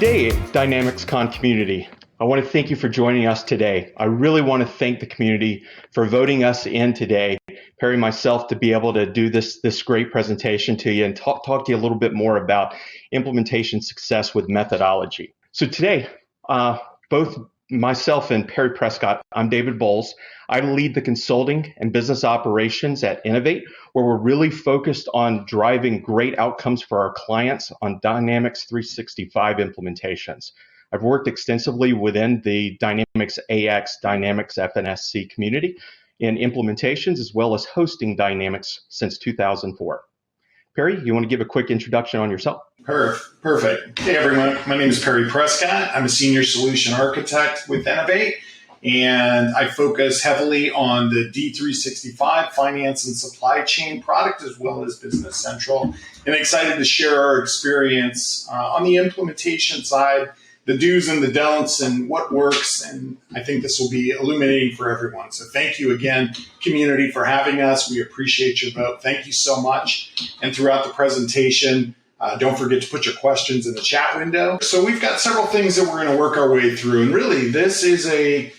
day, DynamicsCon community. I want to thank you for joining us today. I really want to thank the community for voting us in today, Perry and myself, to be able to do this great presentation to you and talk to you a little bit more about implementation success with methodology. So today, both myself and Perry Prescott, I'm David Bowles. I lead the consulting and business operations at Innovate, where we're really focused on driving great outcomes for our clients on Dynamics 365 implementations. I've worked extensively within the Dynamics AX, Dynamics FNSC community in implementations, as well as hosting Dynamics since 2004. Perry, you want to give a quick introduction on yourself? Perfect. Hey, everyone. My name is Perry Prescott. I'm a senior solution architect with Innovate, and I focus heavily on the D365 finance and supply chain product, as well as Business Central, and excited to share our experience on the implementation side, the do's and the don'ts, and what works. And I think this will be illuminating for everyone. So thank you again, community, for having us. We appreciate your vote. Thank you so much. And throughout the presentation, don't forget to put your questions in the chat window. So we've got several things that we're going to work our way through. And really, this is a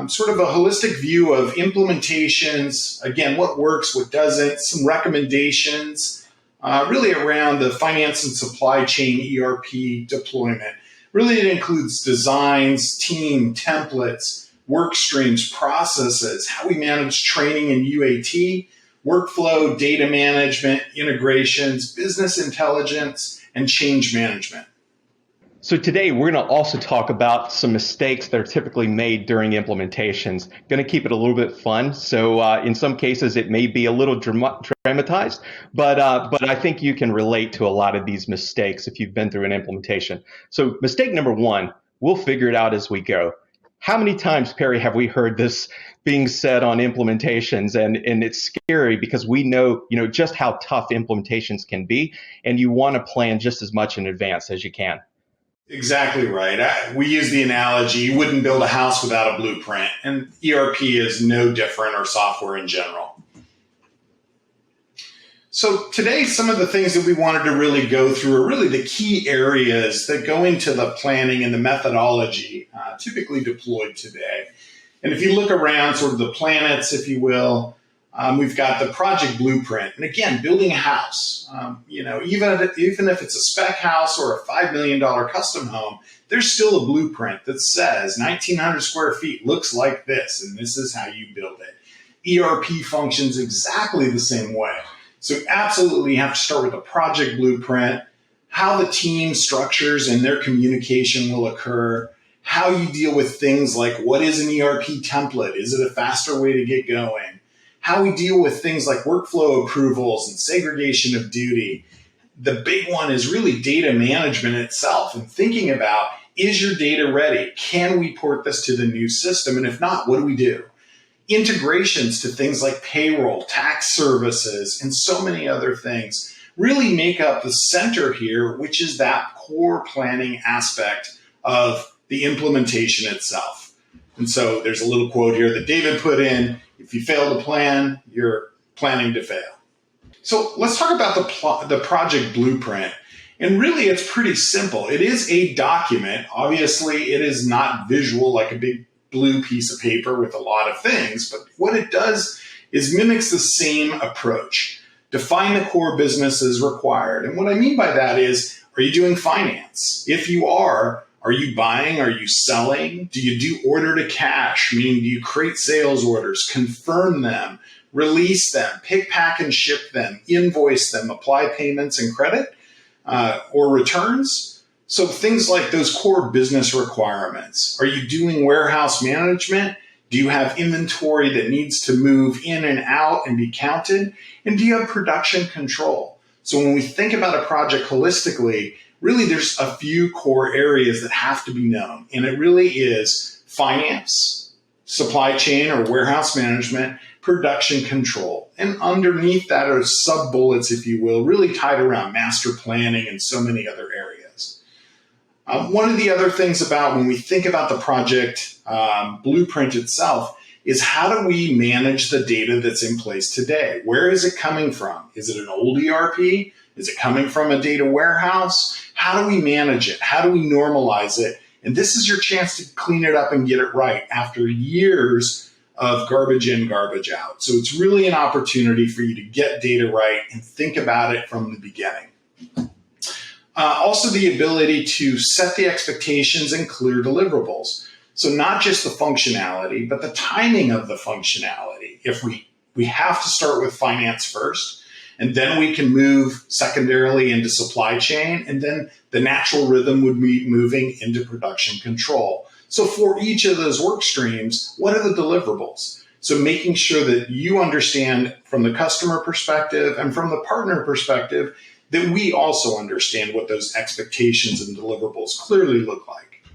sort of a holistic view of implementations. Again, what works, what doesn't, some recommendations really around the finance and supply chain ERP deployment. Really, it includes designs, team, templates, work streams, processes, how we manage training and UAT, workflow, data management, integrations, business intelligence, and change management. So today, we're going to also talk about some mistakes that are typically made during implementations. Going to keep it a little bit fun. So in some cases, it may be a little dramatized, but I think you can relate to a lot of these mistakes if you've been through an implementation. So mistake number one, we'll figure it out as we go. How many times, Perry, have we heard this being said on implementations? And it's scary because we know, just how tough implementations can be, and you want to plan just as much in advance as you can. Exactly right. We use the analogy, you wouldn't build a house without a blueprint, and ERP is no different, or software in general. So today, some of the things that we wanted to really go through are really the key areas that go into the planning and the methodology typically deployed today. And if you look around sort of the planets, if you will, we've got the project blueprint. And again, building a house, even if it's a spec house or a $5 million custom home, there's still a blueprint that says 1,900 square feet looks like this, and this is how you build it. ERP functions exactly the same way. So absolutely you have to start with a project blueprint, how the team structures and their communication will occur, how you deal with things like what is an ERP template? Is it a faster way to get going? How we deal with things like workflow approvals and segregation of duty. The big one is really data management itself and thinking about, is your data ready? Can we port this to the new system? And if not, what do we do? Integrations to things like payroll, tax services, and so many other things really make up the center here, which is that core planning aspect of the implementation itself. And so there's a little quote here that David put in: if you fail to plan, you're planning to fail. So let's talk about the project blueprint. And really, it's pretty simple. It is a document. Obviously, it is not visual like a big blue piece of paper with a lot of things. But what it does is mimics the same approach. Define the core business as required. And what I mean by that is, are you doing finance? If you are you buying? Are you selling? Do you do order to cash? Meaning, do you create sales orders, confirm them, release them, pick, pack, and ship them, invoice them, apply payments and credit or returns? So things like those core business requirements. Are you doing warehouse management? Do you have inventory that needs to move in and out and be counted? And do you have production control? So when we think about a project holistically, really there's a few core areas that have to be known. And it really is finance, supply chain or warehouse management, production control. And underneath that are sub-bullets, if you will, really tied around master planning and so many other areas. One of the other things about when we think about the project blueprint itself is, how do we manage the data that's in place today? Where is it coming from? Is it an old ERP? Is it coming from a data warehouse? How do we manage it? How do we normalize it? And this is your chance to clean it up and get it right after years of garbage in, garbage out. So it's really an opportunity for you to get data right and think about it from the beginning. Also, the ability to set the expectations and clear deliverables. So not just the functionality, but the timing of the functionality. If we have to start with finance first, and then we can move secondarily into supply chain, and then the natural rhythm would be moving into production control. So for each of those work streams, what are the deliverables? So making sure that you understand from the customer perspective and from the partner perspective that we also understand what those expectations and deliverables clearly look like.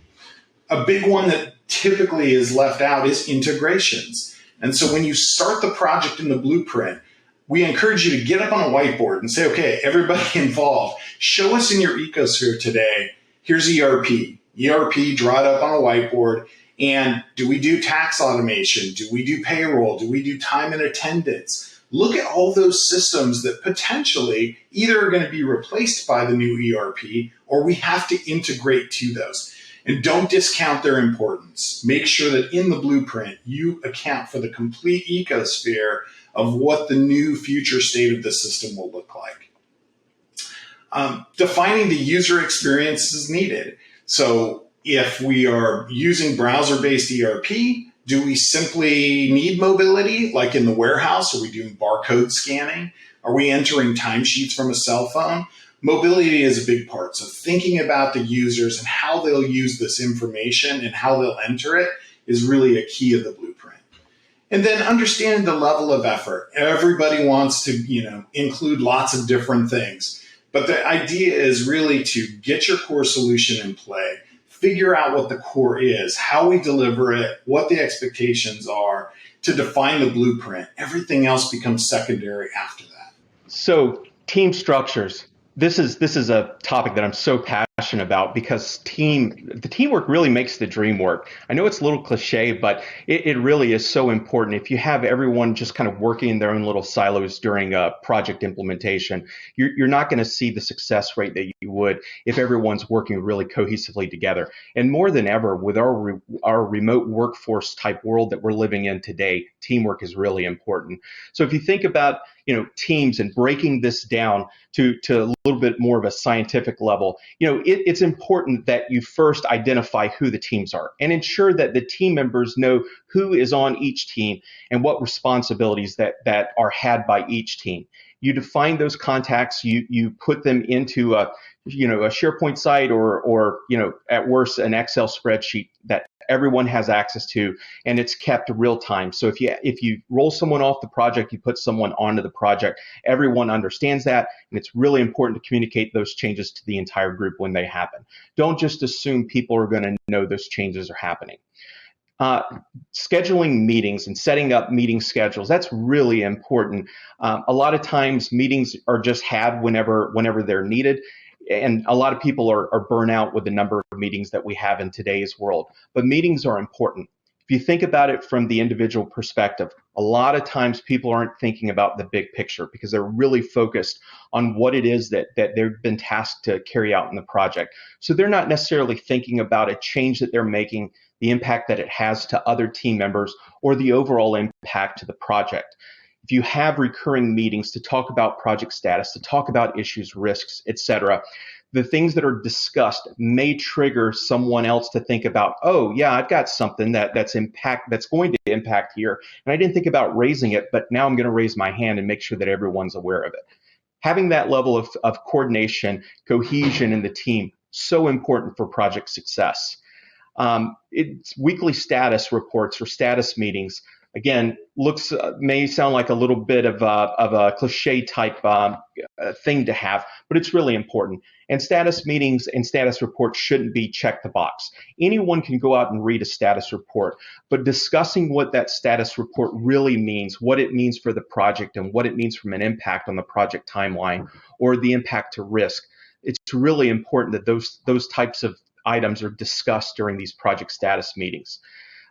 A big one that typically is left out is integrations. And so when you start the project in the blueprint, we encourage you to get up on a whiteboard and say, okay, everybody involved, show us in your ecosphere today, here's ERP. ERP, draw it up on a whiteboard. And do we do tax automation? Do we do payroll? Do we do time and attendance? Look at all those systems that potentially either are going to be replaced by the new ERP or we have to integrate to those. And don't discount their importance. Make sure that in the blueprint, you account for the complete ecosphere of what the new future state of the system will look like. Defining the user experience is needed. So if we are using browser-based ERP, do we simply need mobility, like in the warehouse? Are we doing barcode scanning? Are we entering timesheets from a cell phone? Mobility is a big part. So thinking about the users and how they'll use this information and how they'll enter it is really a key of the blueprint. And then understanding the level of effort. Everybody wants to, include lots of different things. But the idea is really to get your core solution in play, figure out what the core is, how we deliver it, what the expectations are, to define the blueprint. Everything else becomes secondary after that. So team structures. This is a topic that I'm so passionate about because the teamwork really makes the dream work. I know it's a little cliche, but it really is so important. If you have everyone just kind of working in their own little silos during a project implementation, you're not going to see the success rate that you would if everyone's working really cohesively together. And more than ever, with our remote workforce type world that we're living in today, teamwork is really important. So if you think about teams and breaking this down to a little bit more of a scientific level, it's important that you first identify who the teams are and ensure that the team members know who is on each team and what responsibilities that are had by each team. You define those contacts, you put them into a SharePoint site or at worst an Excel spreadsheet that everyone has access to, and it's kept real time. So if you roll someone off the project, you put someone onto the project, everyone understands that, and it's really important to communicate those changes to the entire group when they happen. Don't just assume people are going to know those changes are happening. Scheduling meetings and setting up meeting schedules, that's really important. A lot of times meetings are just had whenever they're needed. And a lot of people are burnt out with the number of meetings that we have in today's world. But meetings are important. If you think about it from the individual perspective, a lot of times people aren't thinking about the big picture because they're really focused on what it is that they've been tasked to carry out in the project. So they're not necessarily thinking about a change that they're making, the impact that it has to other team members, or the overall impact to the project. If you have recurring meetings to talk about project status, to talk about issues, risks, etc., the things that are discussed may trigger someone else to think about, oh, yeah, I've got something that's going to impact here, and I didn't think about raising it, but now I'm going to raise my hand and make sure that everyone's aware of it. Having that level of coordination, cohesion in the team, so important for project success. It's weekly status reports or status meetings. Again, may sound like a little bit of a cliche type thing to have, but it's really important. And status meetings and status reports shouldn't be check the box. Anyone can go out and read a status report, but discussing what that status report really means, what it means for the project and what it means from an impact on the project timeline or the impact to risk, it's really important that those types of items are discussed during these project status meetings.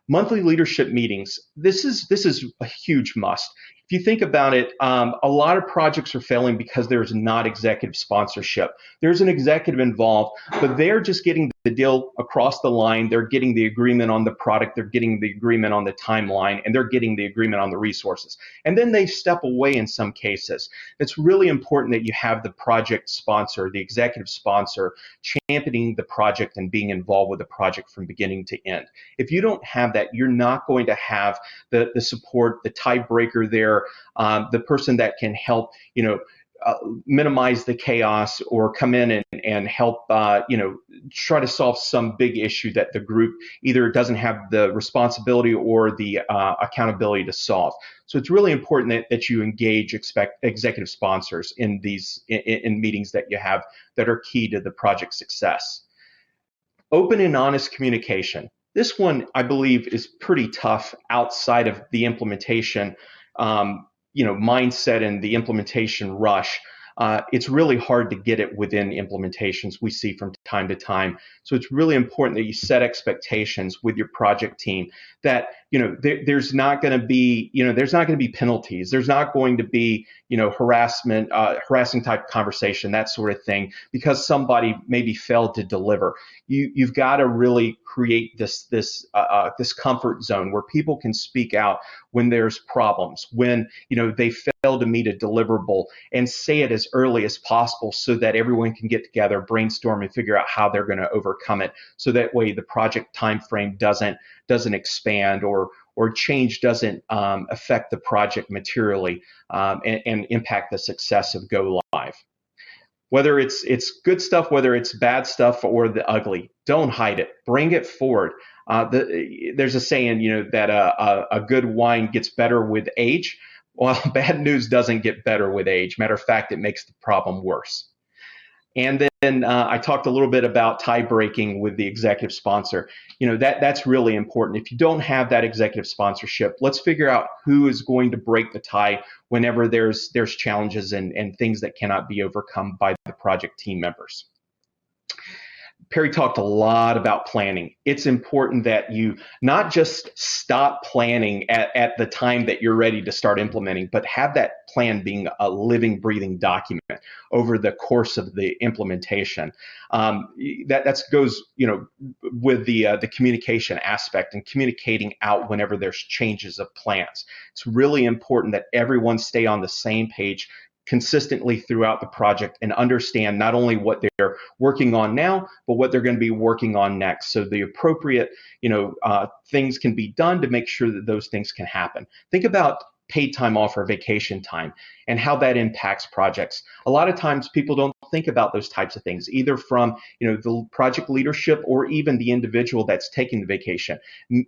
Monthly leadership meetings. This is a huge must. If you think about it, a lot of projects are failing because there's not executive sponsorship. There's an executive involved, but they're just getting the deal across the line. They're getting the agreement on the product. They're getting the agreement on the timeline, and they're getting the agreement on the resources. And then they step away in some cases. It's really important that you have the project sponsor, the executive sponsor, championing the project and being involved with the project from beginning to end. If you don't have that, you're not going to have the support, the tiebreaker there, the person that can help, minimize the chaos or come in and help, try to solve some big issue that the group either doesn't have the responsibility or the accountability to solve. So it's really important that you engage executive sponsors in these in meetings that you have that are key to the project success. Open and honest communication. This one, I believe, is pretty tough outside of the implementation, mindset and the implementation rush. It's really hard to get it within implementations we see from time to time. So it's really important that you set expectations with your project team that, there's not going to be, penalties. There's not going to be, harassing type conversation, that sort of thing, because somebody maybe failed to deliver. You've got to really create this comfort zone where people can speak out when there's problems, when, they fail to meet a deliverable, and say it as early as possible so that everyone can get together, brainstorm, and figure out how they're going to overcome it. So that way the project time frame doesn't expand or change doesn't affect the project materially and impact the success of go live. Whether it's good stuff, whether it's bad stuff or the ugly, don't hide it. Bring it forward. There's a saying, that a good wine gets better with age. Well, bad news doesn't get better with age. Matter of fact, it makes the problem worse. And then I talked a little bit about tie breaking with the executive sponsor. That's really important. If you don't have that executive sponsorship, let's figure out who is going to break the tie whenever there's challenges and things that cannot be overcome by the project team members. Perry talked a lot about planning. It's important that you not just stop planning at the time that you're ready to start implementing, but have that plan being a living, breathing document over the course of the implementation. That goes, with the communication aspect and communicating out whenever there's changes of plans. It's really important that everyone stay on the same page consistently throughout the project and understand not only what they're working on now, but what they're going to be working on next. So the appropriate, things can be done to make sure that those things can happen. Think about paid time off or vacation time and how that impacts projects. A lot of times people don't think about those types of things, either from, the project leadership or even the individual that's taking the vacation.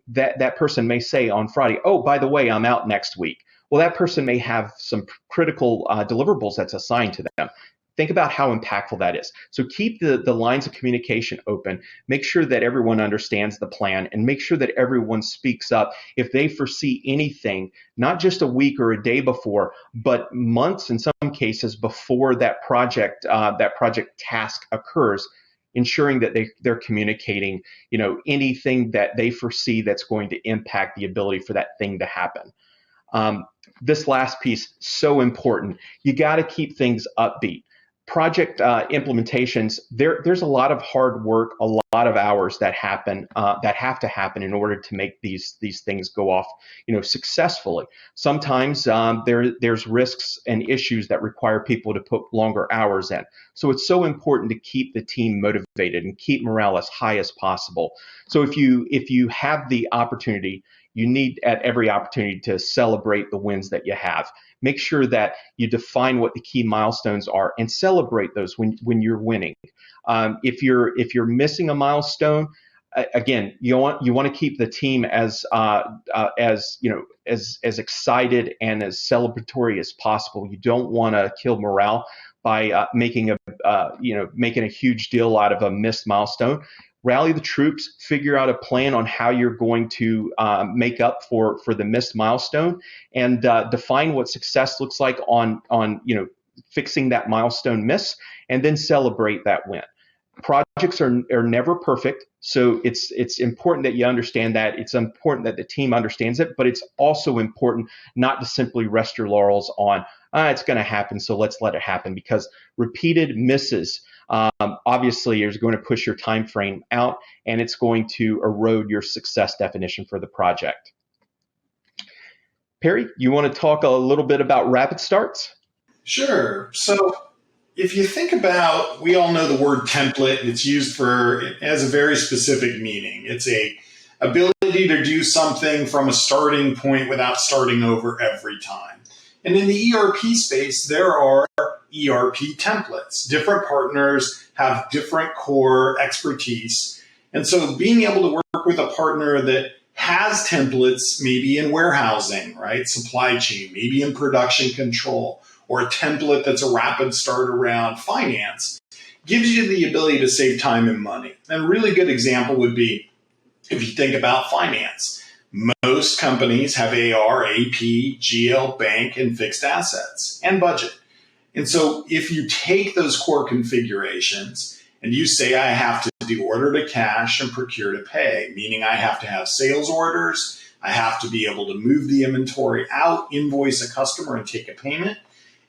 That person may say on Friday, oh, by the way, I'm out next week. Well, that person may have some critical deliverables that's assigned to them. Think about how impactful that is. So keep the lines of communication open. Make sure that everyone understands the plan and make sure that everyone speaks up if they foresee anything, not just a week or a day before, but months in some cases before that project task occurs, ensuring that they're communicating, anything that they foresee that's going to impact the ability for that thing to happen. This last piece, so important. You got to keep things upbeat. Project implementations, there's a lot of hard work, a lot of hours that have to happen in order to make these things go off, successfully. Sometimes there's risks and issues that require people to put longer hours in. So it's so important to keep the team motivated and keep morale as high as possible. So if you have the opportunity, you need at every opportunity to celebrate the wins that you have. Make sure that you define what the key milestones are and celebrate those when you're winning. If you're missing a milestone, again, you want to keep the team as excited and as celebratory as possible. You don't want to kill morale by making a huge deal out of a missed milestone. Rally the troops, figure out a plan on how you're going to make up for the missed milestone, and define what success looks like on fixing that milestone miss, and then celebrate that win. Projects are never perfect, so it's important that you understand that. It's important that the team understands it, but it's also important not to simply rest your laurels on it's going to happen, so let's let it happen, because repeated misses obviously is going to push your time frame out, and it's going to erode your success definition for the project. Perry, you want to talk a little bit about rapid starts? Sure. So if you think about, we all know the word template, and it's used for, it has a very specific meaning. It's a ability to do something from a starting point without starting over every time. And in the ERP space, there are ERP templates. Different partners have different core expertise. And so being able to work with a partner that has templates, maybe in warehousing, right? Supply chain, maybe in production control, or a template that's a rapid start around finance, gives you the ability to save time and money. And a really good example would be if you think about finance. Most companies have AR, AP, GL, bank, and fixed assets, and budget. And so if you take those core configurations and you say, I have to do order to cash and procure to pay, meaning I have to have sales orders, I have to be able to move the inventory out, invoice a customer, and take a payment.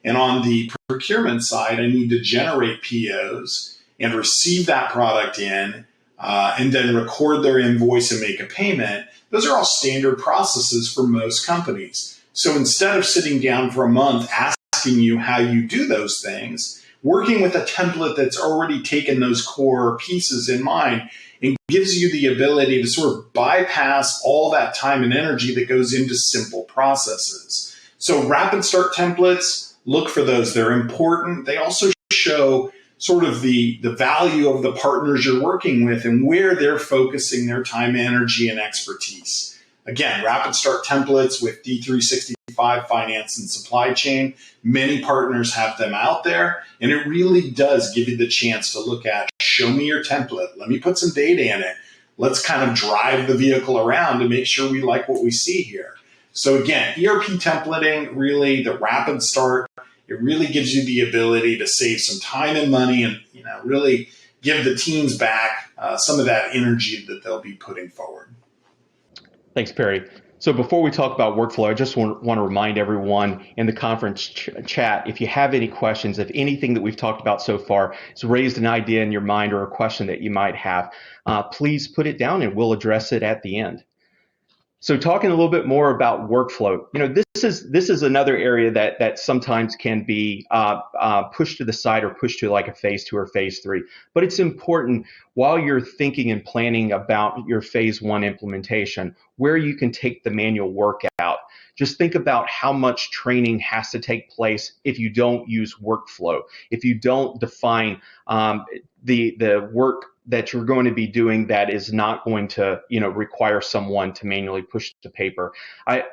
And on the procurement side, I need to generate POs and receive that product in, and then record their invoice and make a payment. Those are all standard processes for most companies. So instead of sitting down for a month asking you how you do those things, working with a template that's already taken those core pieces in mind and gives you the ability to sort of bypass all that time and energy that goes into simple processes. So rapid start templates, look for those. They're important. They also show sort of the value of the partners you're working with and where they're focusing their time, energy, and expertise. Again, rapid start templates with D365 finance and supply chain. Many partners have them out there, and it really does give you the chance to look at, show me your template. Let me put some data in it. Let's kind of drive the vehicle around to make sure we like what we see here. So again, ERP templating, really the rapid start, it really gives you the ability to save some time and money and really give the teams back some of that energy that they'll be putting forward. Thanks, Perry. So before we talk about workflow, I just want to remind everyone in the conference chat, if you have any questions, if anything that we've talked about so far has raised an idea in your mind or a question that you might have, please put it down and we'll address it at the end. So talking a little bit more about workflow, this is another area that sometimes can be pushed to the side or pushed to like a phase 2 or phase 3. But it's important while you're thinking and planning about your phase 1 implementation, where you can take the manual work out. Just think about how much training has to take place if you don't use workflow, if you don't define the work that you're going to be doing that is not going to, require someone to manually push the paper.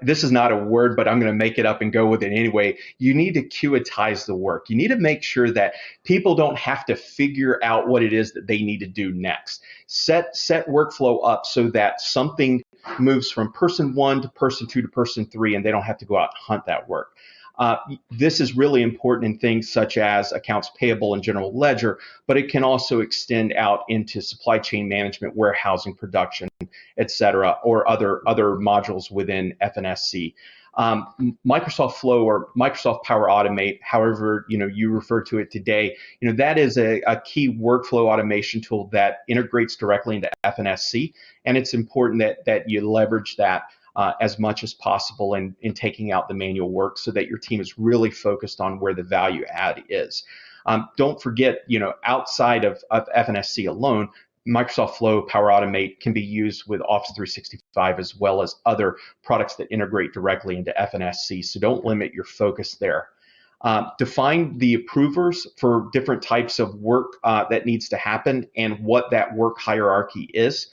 This is not a word, but I'm going to make it up and go with it anyway. You need to QAtize the work. You need to make sure that people don't have to figure out what it is that they need to do next. Set workflow up so that something moves from person 1 to person 2 to person 3, and they don't have to go out and hunt that work. This is really important in things such as accounts payable and general ledger, but it can also extend out into supply chain management, warehousing, production, et cetera, or other modules within FNSC. Microsoft Flow or Microsoft Power Automate, however you refer to it today, that is a key workflow automation tool that integrates directly into FNSC, and it's important that you leverage that as much as possible in taking out the manual work so that your team is really focused on where the value add is. Don't forget, outside of FNSC alone, Microsoft Flow, Power Automate can be used with Office 365 as well as other products that integrate directly into FNSC. So don't limit your focus there. Define the approvers for different types of work that needs to happen and what that work hierarchy is.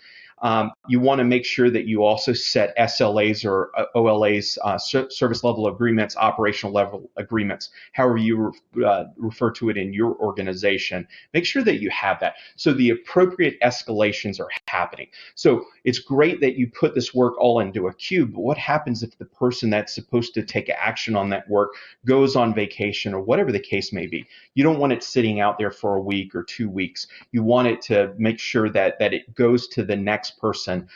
You want to make sure that you also set SLAs or OLAs, service level agreements, operational level agreements, however you refer to it in your organization. Make sure that you have that so the appropriate escalations are happening. So it's great that you put this work all into a queue, but what happens if the person that's supposed to take action on that work goes on vacation or whatever the case may be? You don't want it sitting out there for a week or 2 weeks. You want it to make sure that it goes to the next person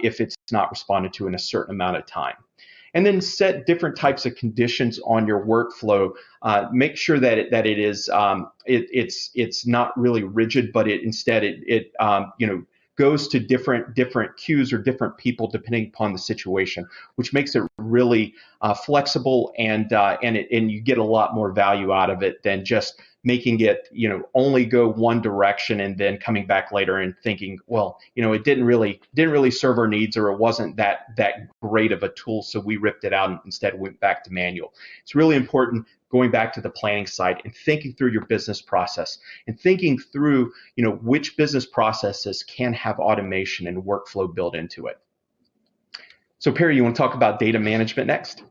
if it's not responded to in a certain amount of time. And then set different types of conditions on your workflow. Make sure that it is it's not really rigid, but instead goes to different queues or different people depending upon the situation, which makes it really flexible and you get a lot more value out of it than just making it only go one direction and then coming back later and thinking, well, it didn't really serve our needs, or it wasn't that great of a tool, so we ripped it out and instead went back to manual. It's really important going back to the planning side and thinking through your business process and thinking through which business processes can have automation and workflow built into it. So Perry, you want to talk about data management next?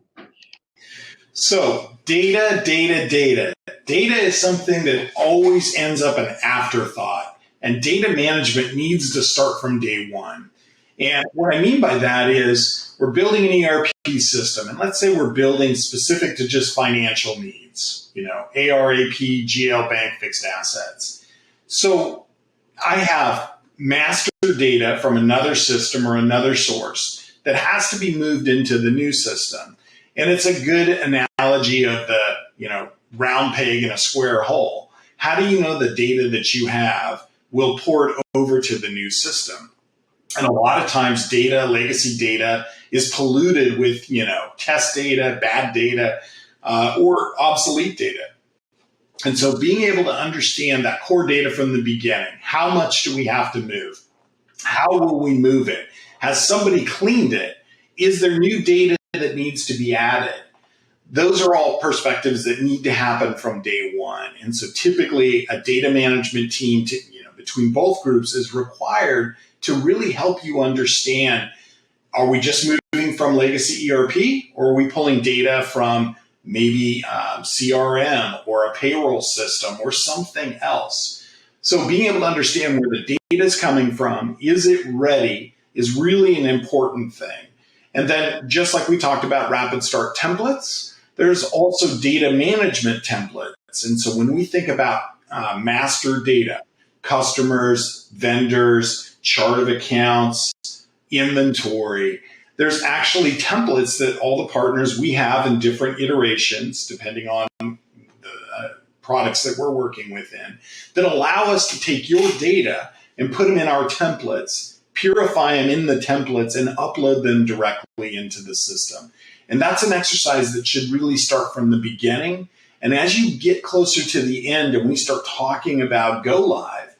So data. Data is something that always ends up an afterthought, and data management needs to start from day one. And what I mean by that is we're building an ERP system, and let's say we're building specific to just financial needs, AR, AP, GL, bank, fixed assets. So I have master data from another system or another source that has to be moved into the new system. And it's a good analogy of the, round peg in a square hole. How do you know the data that you have will port over to the new system? And a lot of times data, legacy data, is polluted with, test data, bad data, or obsolete data. And so being able to understand that core data from the beginning, how much do we have to move? How will we move it? Has somebody cleaned it? Is there new data that needs to be added? Those are all perspectives that need to happen from day one. And so typically a data management team between both groups is required to really help you understand, are we just moving from legacy ERP, or are we pulling data from maybe CRM or a payroll system or something else? So being able to understand where the data is coming from, is it ready, is really an important thing. And then just like we talked about rapid start templates, there's also data management templates. And so when we think about master data, customers, vendors, chart of accounts, inventory, there's actually templates that all the partners we have in different iterations, depending on the products that we're working within, that allow us to take your data and put them in our templates, purify them in the templates, and upload them directly into the system. And that's an exercise that should really start from the beginning. And as you get closer to the end and we start talking about go live,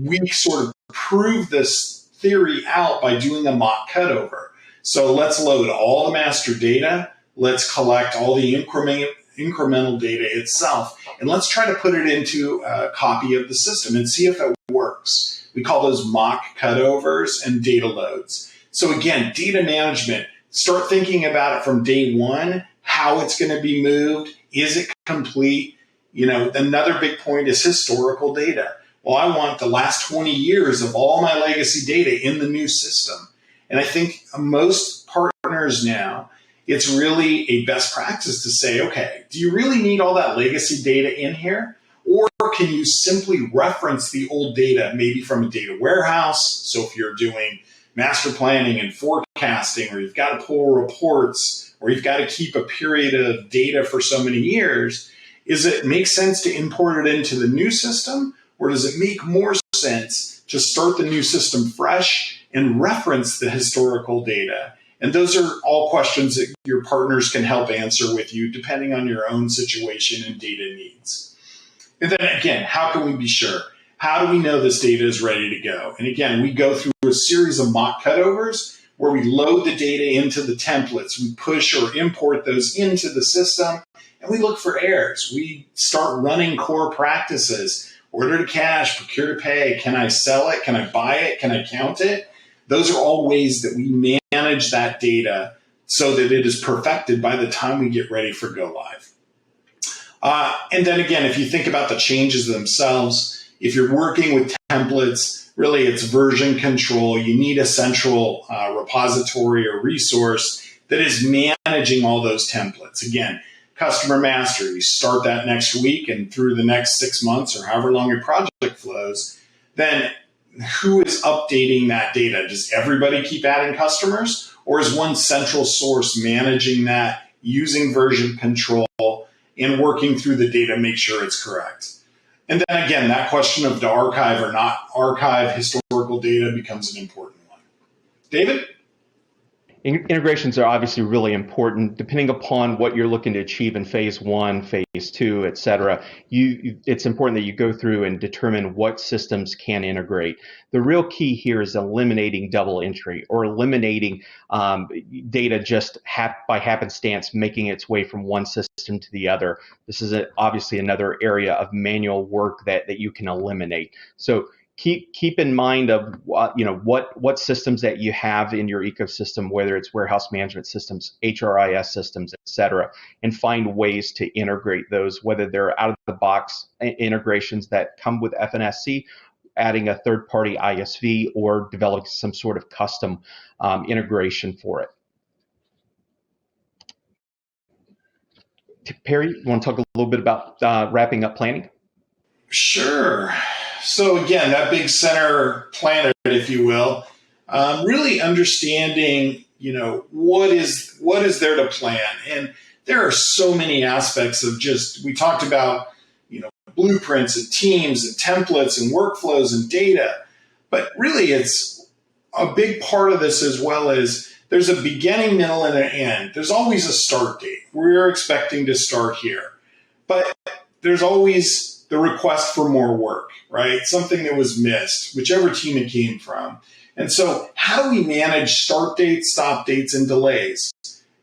we sort of prove this theory out by doing a mock cutover. So let's load all the master data. Let's collect all the incremental data itself. And let's try to put it into a copy of the system and see if it works. We call those mock cutovers and data loads. So again, data management, start thinking about it from day one, how it's going to be moved. Is it complete? Another big point is historical data. Well, I want the last 20 years of all my legacy data in the new system. And I think most partners now, it's really a best practice to say, okay, do you really need all that legacy data in here? Or can you simply reference the old data, maybe from a data warehouse? So if you're doing master planning and forecasting, or you've got to pull reports, or you've got to keep a period of data for so many years, does it make sense to import it into the new system? Or does it make more sense to start the new system fresh and reference the historical data? And those are all questions that your partners can help answer with you, depending on your own situation and data needs. And then again, how can we be sure? How do we know this data is ready to go? And again, we go through a series of mock cutovers where we load the data into the templates. We push or import those into the system, and we look for errors. We start running core practices. Order to cash, procure to pay. Can I sell it? Can I buy it? Can I count it? Those are all ways that we manage that data so that it is perfected by the time we get ready for go live. And then again, if you think about the changes themselves, if you're working with templates, really it's version control. You need a central repository or resource that is managing all those templates. Again, customer master, you start that next week and through the next 6 months or however long your project flows, then who is updating that data? Does everybody keep adding customers, or is one central source managing that using version control and working through the data, make sure it's correct? And then again, that question of to archive or not archive historical data becomes an important one. David? Integrations are obviously really important depending upon what you're looking to achieve in phase 1, phase 2, et cetera. It's important that you go through and determine what systems can integrate. The real key here is eliminating double entry or eliminating data just by happenstance making its way from one system to the other. This is obviously another area of manual work that you can eliminate. So keep in mind of what systems that you have in your ecosystem, whether it's warehouse management systems, HRIS systems, et cetera, and find ways to integrate those, whether they're out of the box integrations that come with FNSC, adding a third-party ISV, or developing some sort of custom integration for it. Perry, you want to talk a little bit about wrapping up planning? Sure. So again, that big center planet, if you will, really understanding, what is there to plan. And there are so many aspects of we talked about, blueprints and teams and templates and workflows and data, but really it's a big part of this as well as there's a beginning, middle, and an end. There's always a start date. We're expecting to start here, but there's always the request for more work, right? Something that was missed, whichever team it came from. And so how do we manage start dates, stop dates, and delays?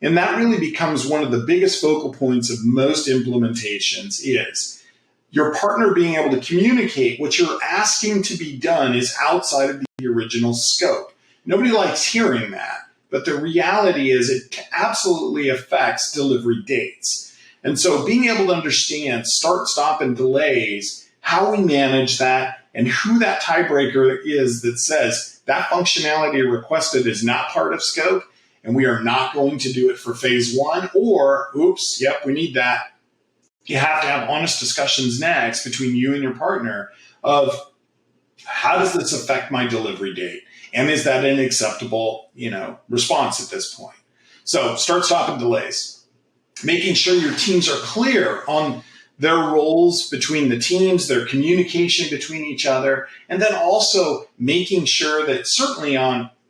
And that really becomes one of the biggest focal points of most implementations is your partner being able to communicate what you're asking to be done is outside of the original scope. Nobody likes hearing that, but the reality is it absolutely affects delivery dates. And so being able to understand start, stop, and delays, how we manage that, and who that tiebreaker is that says that functionality requested is not part of scope, and we are not going to do it for phase 1, or, oops, yep, we need that. You have to have honest discussions next between you and your partner of how does this affect my delivery date? And is that an acceptable, response at this point? So start, stop, and delays. Making sure your teams are clear on their roles between the teams, their communication between each other, and then also making sure that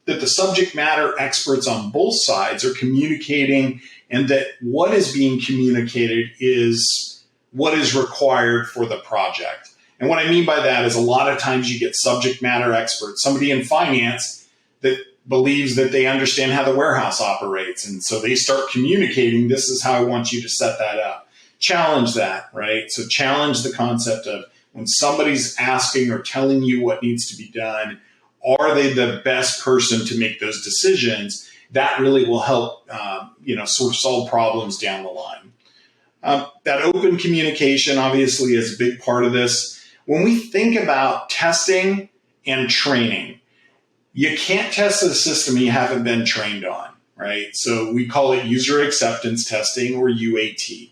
that the subject matter experts on both sides are communicating and that what is being communicated is what is required for the project. And what I mean by that is a lot of times you get subject matter experts, somebody in finance that believes that they understand how the warehouse operates. And so they start communicating, this is how I want you to set that up. Challenge that, right? So challenge the concept of when somebody's asking or telling you what needs to be done, are they the best person to make those decisions? That really will help, sort of solve problems down the line. That open communication obviously is a big part of this. When we think about testing and training, you can't test a system you haven't been trained on, right? So we call it user acceptance testing, or UAT.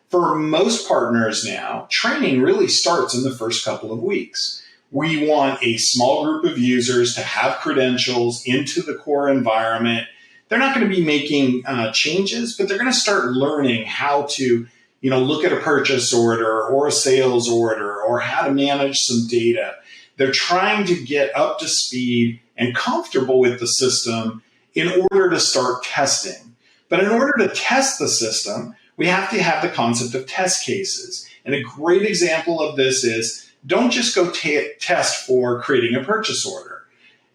For most partners now, training really starts in the first couple of weeks. We want a small group of users to have credentials into the core environment. They're not going to be making changes, but they're going to start learning how to, look at a purchase order or a sales order or how to manage some data. They're trying to get up to speed and comfortable with the system in order to start testing. But in order to test the system, we have to have the concept of test cases. And a great example of this is don't just go test for creating a purchase order.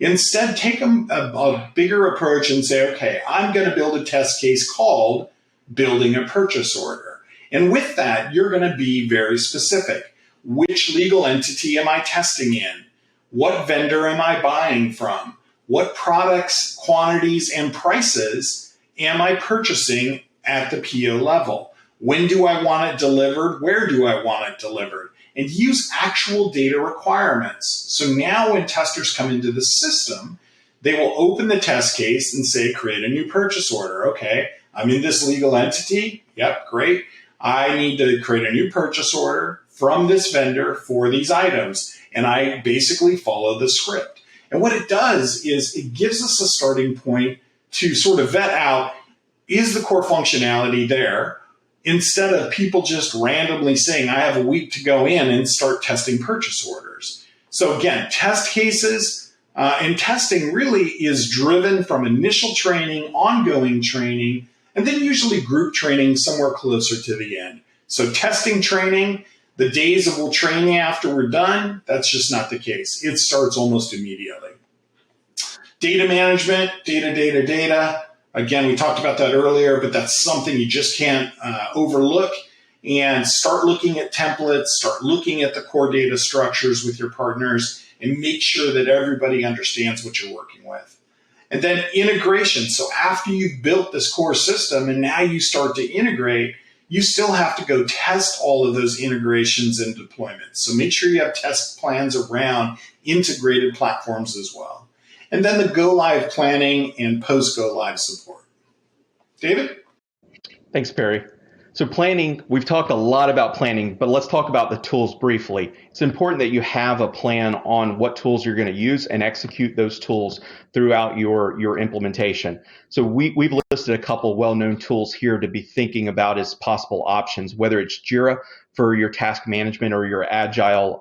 Instead, take a bigger approach and say, okay, I'm going to build a test case called building a purchase order. And with that, you're going to be very specific. Which legal entity am I testing in? What vendor am I buying from? what products, quantities, and prices am I purchasing at the PO level? When do I want it delivered? Where do I want it delivered? And use actual data requirements. So now when testers come into the system, they will open the test case and say, create a new purchase order. Okay, I'm in this legal entity. Yep, great. I need to create a new purchase order from this vendor for these items. And I basically follow the script. And what it does is it gives us a starting point to sort of vet out, is the core functionality there? Instead of people just randomly saying, I have a week to go in and start testing purchase orders. So again, test cases and testing really is driven from initial training, ongoing training, and then usually group training somewhere closer to the end. So testing training, the days of we'll train you after we're done, that's just not the case. It starts almost immediately. Data management, data. Again, we talked about that earlier, but that's something you just can't overlook. And start looking at templates, start looking at the core data structures with your partners, and make sure that everybody understands what you're working with. And then integration. So after you've built this core system and now you start to integrate, you still have to go test all of those integrations and deployments. So make sure you have test plans around integrated platforms as well. And then the go live planning and post go live support. David? Thanks, Perry. So planning, we've talked a lot about planning, but let's talk about the tools briefly. It's important that you have a plan on what tools you're going to use and execute those tools throughout your implementation. So we've listed a couple well-known tools here to be thinking about as possible options, whether it's Jira for your task management or your agile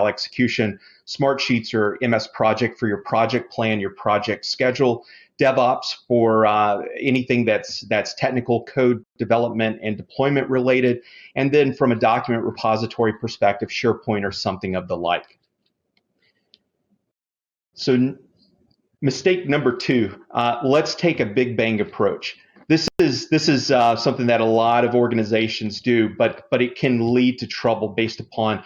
execution, Smartsheets or MS Project for your project plan, your project schedule, DevOps for anything that's technical code development and deployment related, and then from a document repository perspective, SharePoint or something of the like. So mistake number 2, let's take a big bang approach. This is something that a lot of organizations do, but it can lead to trouble based upon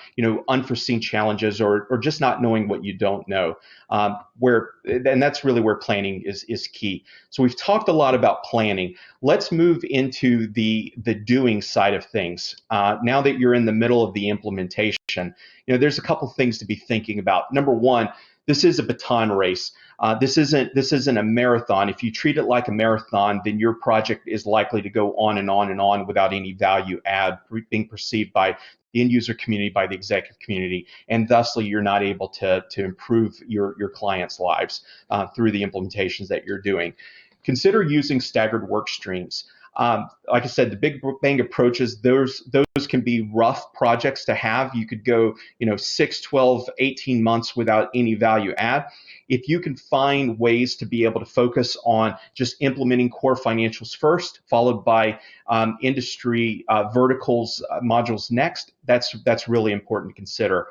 unforeseen challenges or just not knowing what you don't know. And that's really where planning is key. So we've talked a lot about planning. Let's move into the doing side of things. Now that you're in the middle of the implementation, there's a couple things to be thinking about. Number one, this is a baton race. This isn't a marathon. If you treat it like a marathon, then your project is likely to go on and on and on without any value add being perceived by the end user community, by the executive community, and thusly you're not able to improve your clients' lives through the implementations that you're doing. Consider using staggered work streams. Like I said, the big bang approaches, those can be rough projects to have. You could go 6, 12, 18 months without any value add. If you can find ways to be able to focus on just implementing core financials first, followed by industry verticals modules next, that's really important to consider.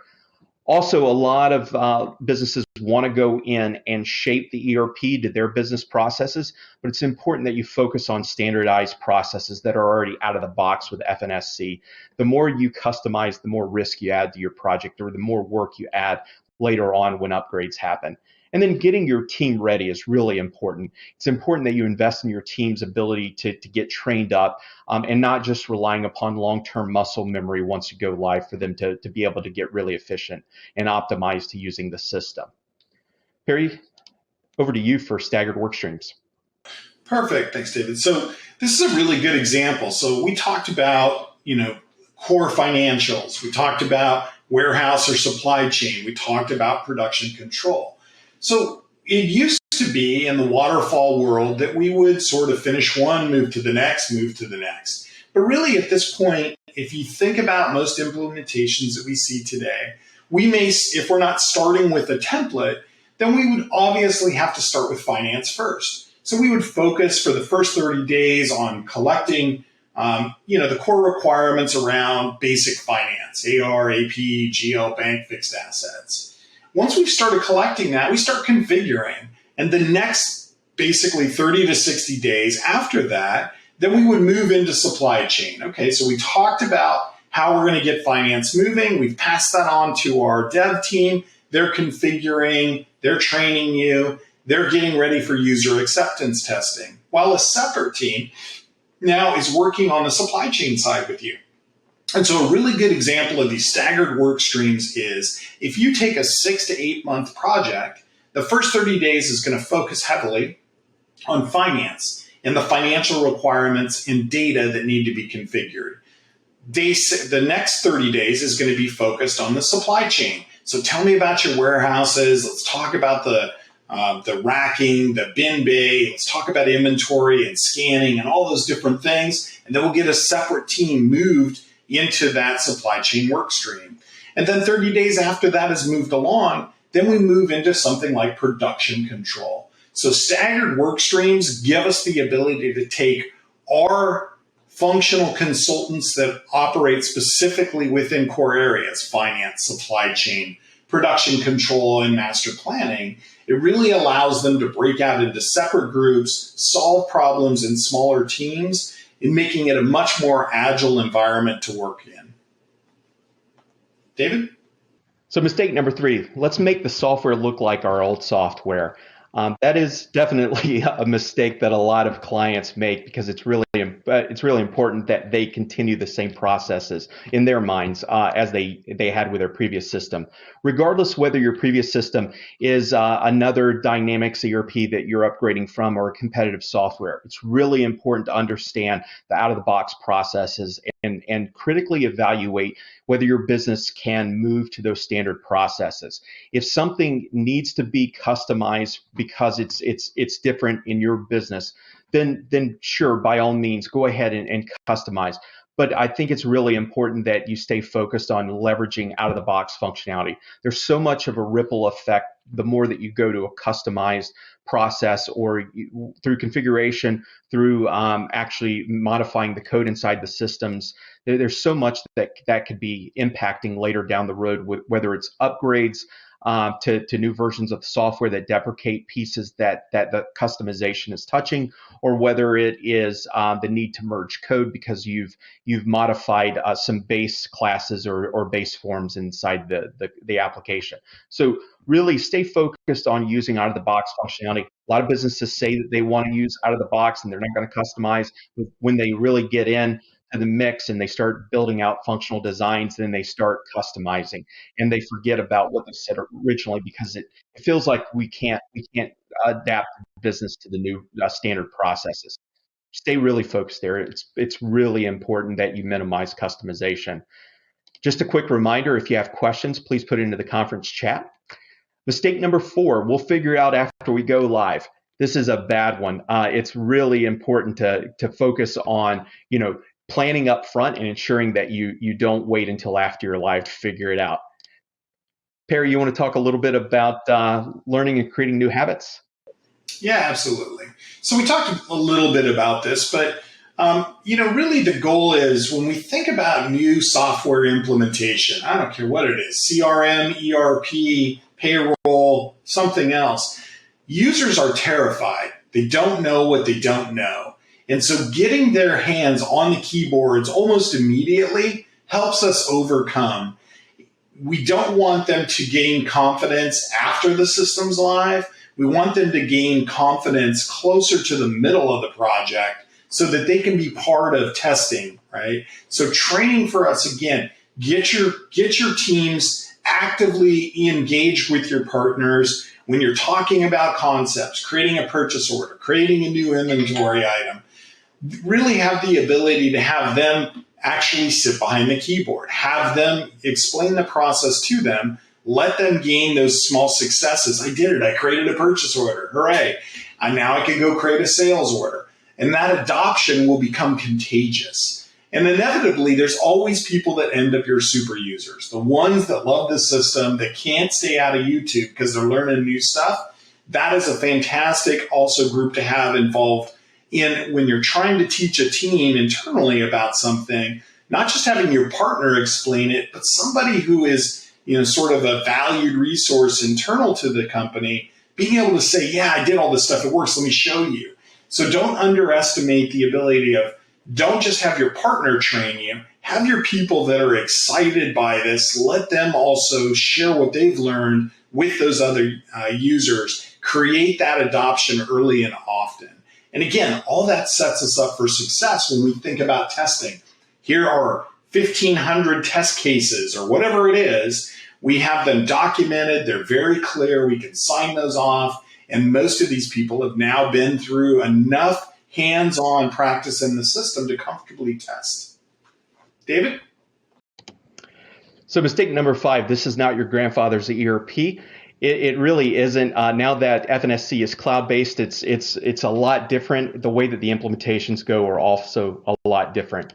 Also, a lot of businesses want to go in and shape the ERP to their business processes, but it's important that you focus on standardized processes that are already out of the box with FNSC. The more you customize, the more risk you add to your project, or the more work you add later on when upgrades happen. And then getting your team ready is really important. It's important that you invest in your team's ability to get trained up and not just relying upon long-term muscle memory once you go live for them to be able to get really efficient and optimized to using the system. Perry, over to you for staggered work streams. Perfect. Thanks, David. So this is a really good example. So we talked about, core financials. We talked about warehouse or supply chain. We talked about production control. So it used to be in the waterfall world that we would sort of finish one, move to the next, move to the next. But really at this point, if you think about most implementations that we see today, we may, if we're not starting with a template, then we would obviously have to start with finance first. So we would focus for the first 30 days on collecting the core requirements around basic finance, AR, AP, GL, bank, fixed assets. Once we've started collecting that, we start configuring. And the next basically 30 to 60 days after that, then we would move into supply chain. Okay, so we talked about how we're going to get finance moving. We've passed that on to our dev team. They're configuring, they're training you. they're getting ready for user acceptance testing, while a separate team now is working on the supply chain side with you. And so a really good example of these staggered work streams is if you take a 6 to 8 month project, the first 30 days is going to focus heavily on finance and the financial requirements and data that need to be configured. The next 30 days is going to be focused on the supply chain. So tell me about your warehouses. Let's talk about the racking, the bin bay. Let's talk about inventory and scanning and all those different things. And then we'll get a separate team moved into that supply chain work stream. And then 30 days after that has moved along, then we move into something like production control. So staggered work streams give us the ability to take our functional consultants that operate specifically within core areas, finance, supply chain, production control, and master planning. It really allows them to break out into separate groups, solve problems in smaller teams, and making it a much more agile environment to work in. David? So mistake number 3, let's make the software look like our old software. That is definitely a mistake that a lot of clients make because it's really important that they continue the same processes in their minds as they had with their previous system. Regardless whether your previous system is another Dynamics ERP that you're upgrading from or a competitive software, it's really important to understand the out-of-the-box processes and critically evaluate whether your business can move to those standard processes. If something needs to be customized because it's different in your business, then sure, by all means, go ahead and customize. But I think it's really important that you stay focused on leveraging out-of-the-box functionality. There's so much of a ripple effect the more that you go to a customized process or through configuration, through actually modifying the code inside the systems. There's so much that could be impacting later down the road, whether it's upgrades to new versions of the software that deprecate pieces that the customization is touching, or whether it is the need to merge code because you've modified some base classes or base forms inside the application. So really stay focused on using out-of-the-box functionality. A lot of businesses say that they want to use out-of-the-box and they're not going to customize. When they really get in to the mix and they start building out functional designs, then they start customizing and they forget about what they said originally because it feels like we can't adapt the business to the new standard processes. Stay really focused there. It's really important that you minimize customization. Just a quick reminder, if you have questions, please put it into the conference chat. Mistake number 4, we'll figure it out after we go live. This is a bad one. It's really important to focus on, planning up front and ensuring that you don't wait until after you're live to figure it out. Perry, you want to talk a little bit about learning and creating new habits? Yeah, absolutely. So we talked a little bit about this, but really the goal is when we think about new software implementation, I don't care what it is, CRM, ERP, payroll, something else, users are terrified. They don't know what they don't know. And so getting their hands on the keyboards almost immediately helps us overcome. We don't want them to gain confidence after the system's live. We want them to gain confidence closer to the middle of the project so that they can be part of testing, right? So training for us, again, get your teams actively engaged with your partners when you're talking about concepts, creating a purchase order, creating a new inventory item. Really have the ability to have them actually sit behind the keyboard, have them explain the process to them, let them gain those small successes. I did it. I created a purchase order. Hooray. And now I can go create a sales order. And that adoption will become contagious. And inevitably, there's always people that end up your super users, the ones that love the system, that can't stay out of YouTube because they're learning new stuff. That is a fantastic also group to have involved in when you're trying to teach a team internally about something, not just having your partner explain it, but somebody who is, sort of a valued resource internal to the company, being able to say, yeah, I did all this stuff. It works. Let me show you. So don't underestimate the ability of, don't just have your partner train you, have your people that are excited by this, let them also share what they've learned with those other users. create that adoption early and often. And again, all that sets us up for success when we think about testing. Here are 1,500 test cases or whatever it is. We have them documented. They're very clear. We can sign those off. And most of these people have now been through enough hands-on practice in the system to comfortably test. David? So mistake number 5, this is not your grandfather's ERP. It really isn't. Now that FNSC is cloud-based, it's a lot different. The way that the implementations go are also a lot different.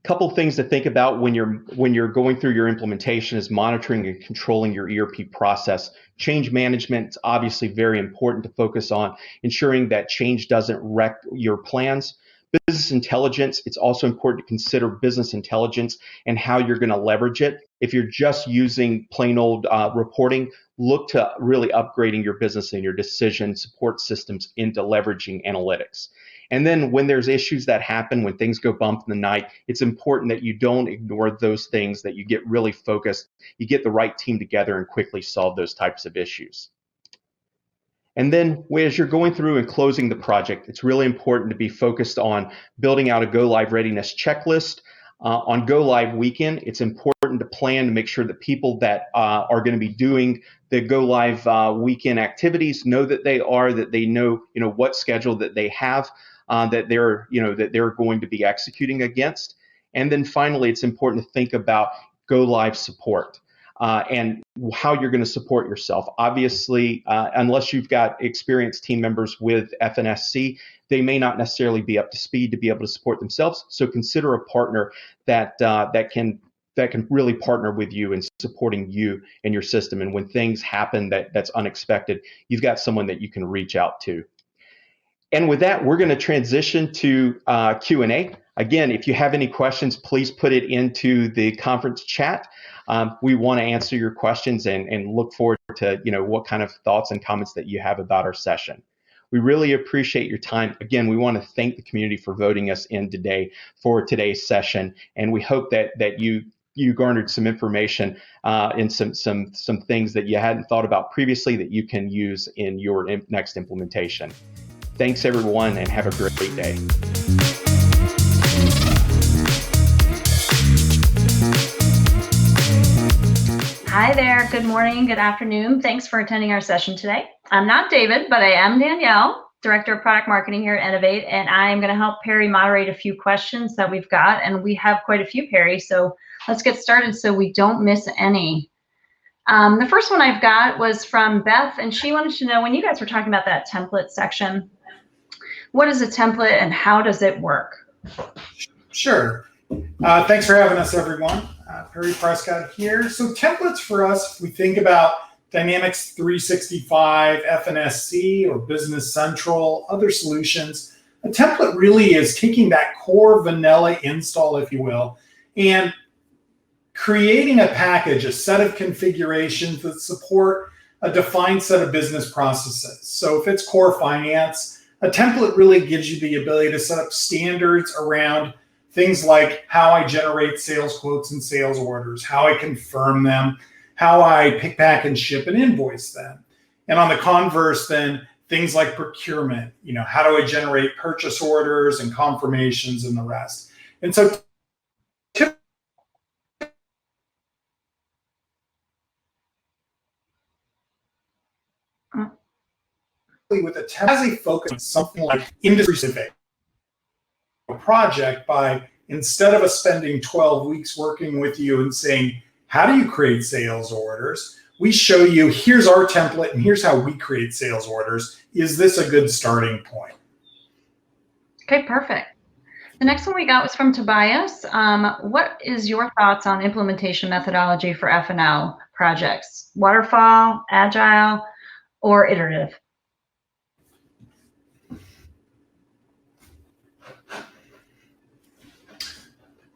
Couple things to think about when you're going through your implementation is monitoring and controlling your ERP process. Change management is obviously very important to focus on, ensuring that change doesn't wreck your plans. Business intelligence, it's also important to consider business intelligence and how you're going to leverage it. If you're just using plain old reporting, look to really upgrading your business and your decision support systems into leveraging analytics. And then when there's issues that happen, when things go bump in the night, it's important that you don't ignore those things, that you get really focused, you get the right team together and quickly solve those types of issues. And then as you're going through and closing the project, it's really important to be focused on building out a go-live readiness checklist. On go-live weekend, it's important to plan to make sure that people that are going to be doing the go-live weekend activities know that they know what schedule that they have, that they're going to be executing against. And then finally, it's important to think about go-live support. And how you're going to support yourself. Obviously, unless you've got experienced team members with FNSC, they may not necessarily be up to speed to be able to support themselves. So consider a partner that can really partner with you in supporting you and your system. And when things happen that's unexpected, you've got someone that you can reach out to. And with that, we're going to transition to Q&A. Again, if you have any questions, please put it into the conference chat. We want to answer your questions and look forward to what kind of thoughts and comments that you have about our session. We really appreciate your time. Again, we want to thank the community for voting us in today for today's session, and we hope that you garnered some information and some things that you hadn't thought about previously that you can use in your next implementation. Thanks, everyone, and have a great day. Hi there. Good morning. Good afternoon. Thanks for attending our session today. I'm not David, but I am Danielle, Director of Product Marketing here at Innovate, and I am going to help Perry moderate a few questions that we've got, and we have quite a few, Perry, so let's get started so we don't miss any. The first one I've got was from Beth, and she wanted to know, when you guys were talking about that template section, what is a template and how does it work? Sure. Thanks for having us, everyone. Perry Prescott here. So templates for us, if we think about Dynamics 365, FNSC, or Business Central, other solutions, a template really is taking that core vanilla install, if you will, and creating a package, a set of configurations that support a defined set of business processes. So if it's core finance, a template really gives you the ability to set up standards around things like how I generate sales quotes and sales orders, how I confirm them, how I pick, pack, and ship and invoice them. And on the converse, then things like procurement, how do I generate purchase orders and confirmations and the rest. And so with a template, has a focus on something like industry specific project by, instead of us spending 12 weeks working with you and saying, how do you create sales orders? We show you, here's our template and here's how we create sales orders. Is this a good starting point? Okay, perfect. The next one we got was from Tobias. What is your thoughts on implementation methodology for F&O projects? Waterfall, agile, or iterative?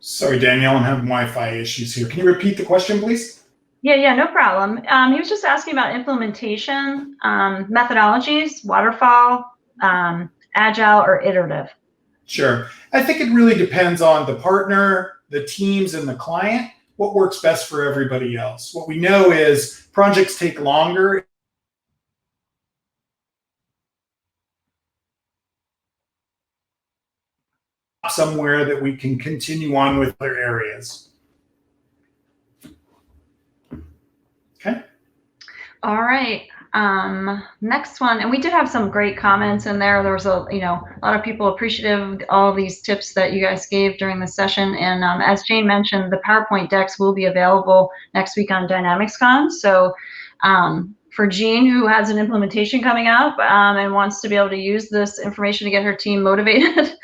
Sorry, Danielle, I'm having Wi-Fi issues here. Can you repeat the question, please? Yeah, no problem. He was just asking about implementation methodologies, waterfall, agile, or iterative. Sure. I think it really depends on the partner, the teams, and the client, what works best for everybody else. What we know is projects take longer somewhere that we can continue on with other areas. Okay. All right. Next one, and we did have some great comments in there. There was a lot of people appreciative of all these tips that you guys gave during the session. And as Jane mentioned, the PowerPoint decks will be available next week on DynamicsCon. So for Jean, who has an implementation coming up and wants to be able to use this information to get her team motivated,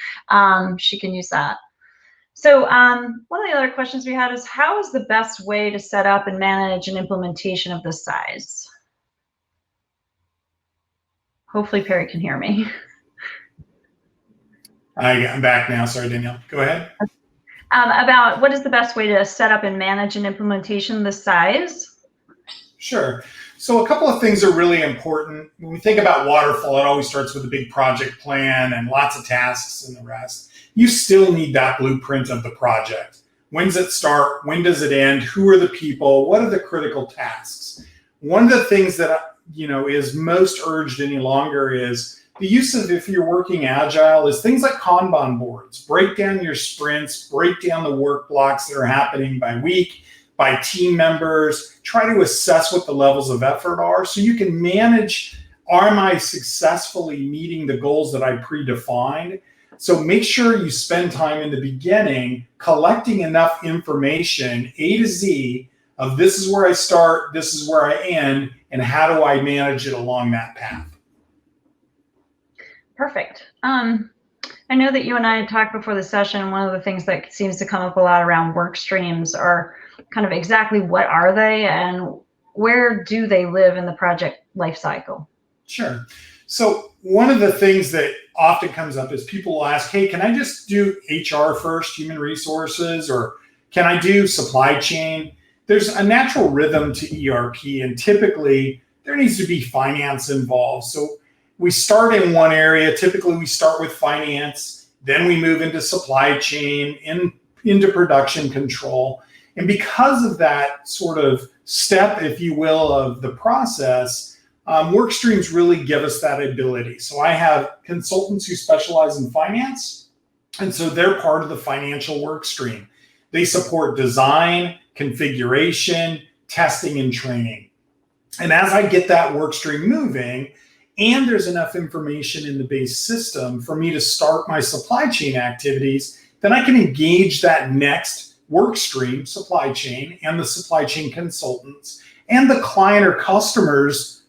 she can use that. So one of the other questions we had is, how is the best way to set up and manage an implementation of this size? Hopefully Perry can hear me. I'm back now. Sorry, Danielle. Go ahead. About what is the best way to set up and manage an implementation this size? Sure. So a couple of things are really important. When we think about waterfall, it always starts with a big project plan and lots of tasks and the rest. You still need that blueprint of the project. When does it start? When does it end? Who are the people? What are the critical tasks? One of the things that is most urged any longer is the use of, if you're working agile, is things like Kanban boards. Break down your sprints, break down the work blocks that are happening by week, by team members. Try to assess what the levels of effort are so you can manage, am I successfully meeting the goals that I predefined? So make sure you spend time in the beginning collecting enough information, A to Z, of this is where I start, this is where I end, and how do I manage it along that path? Perfect. I know that you and I had talked before the session. One of the things that seems to come up a lot around work streams are kind of exactly what are they and where do they live in the project lifecycle? Sure. So one of the things that often comes up is people will ask, hey, can I just do HR first, human resources, or can I do supply chain? There's a natural rhythm to ERP, and typically there needs to be finance involved. So we start in one area. Typically we start with finance, then we move into supply chain, into production control. And because of that sort of step, if you will, of the process, work streams really give us that ability. So I have consultants who specialize in finance, and so they're part of the financial work stream. They support design, configuration, testing, and training. And as I get that work stream moving, and there's enough information in the base system for me to start my supply chain activities, then I can engage that next work stream, supply chain, and the supply chain consultants, and the client or customers,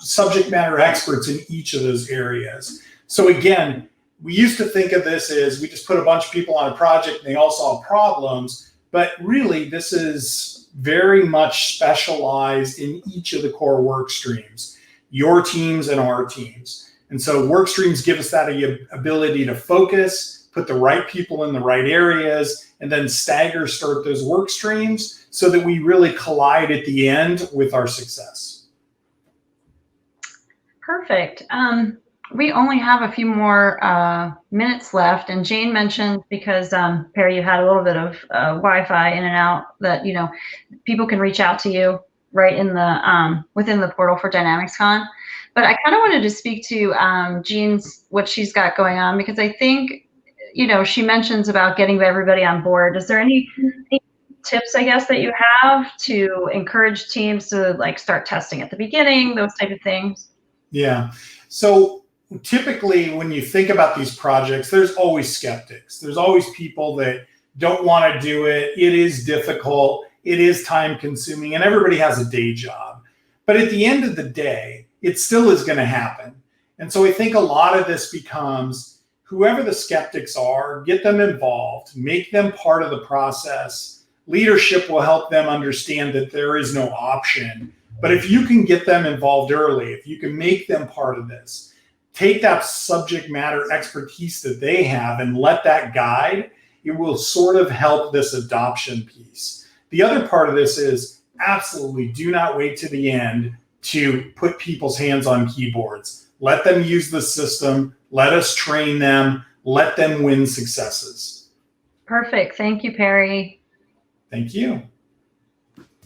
subject matter experts in each of those areas. So again, we used to think of this as we just put a bunch of people on a project and they all solve problems, but really this is very much specialized in each of the core work streams, your teams and our teams. And so work streams give us that ability to focus, put the right people in the right areas, and then stagger start those work streams so that we really collide at the end with our success. Perfect. We only have a few more minutes left, and Jane mentioned, because Perry, you had a little bit of Wi-Fi in and out, that people can reach out to you right in the within the portal for DynamicsCon. But I kind of wanted to speak to Jean's, what she's got going on, because I think she mentions about getting everybody on board. Is there any tips, I guess, that you have to encourage teams to start testing at the beginning, those type of things? Yeah. So typically when you think about these projects, there's always skeptics. There's always people that don't want to do it. It is difficult. It is time consuming, and everybody has a day job. But at the end of the day, it still is going to happen. And so I think a lot of this becomes, whoever the skeptics are, get them involved, make them part of the process. Leadership will help them understand that there is no option. But if you can get them involved early, if you can make them part of this, take that subject matter expertise that they have and let that guide, it will sort of help this adoption piece. The other part of this is absolutely do not wait to the end to put people's hands on keyboards. Let them use the system. Let us train them. Let them win successes. Perfect. Thank you, Perry. Thank you.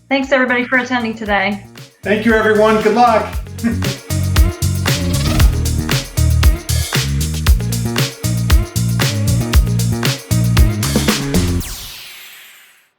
Thanks, everybody, for attending today. Thank you, everyone. Good luck.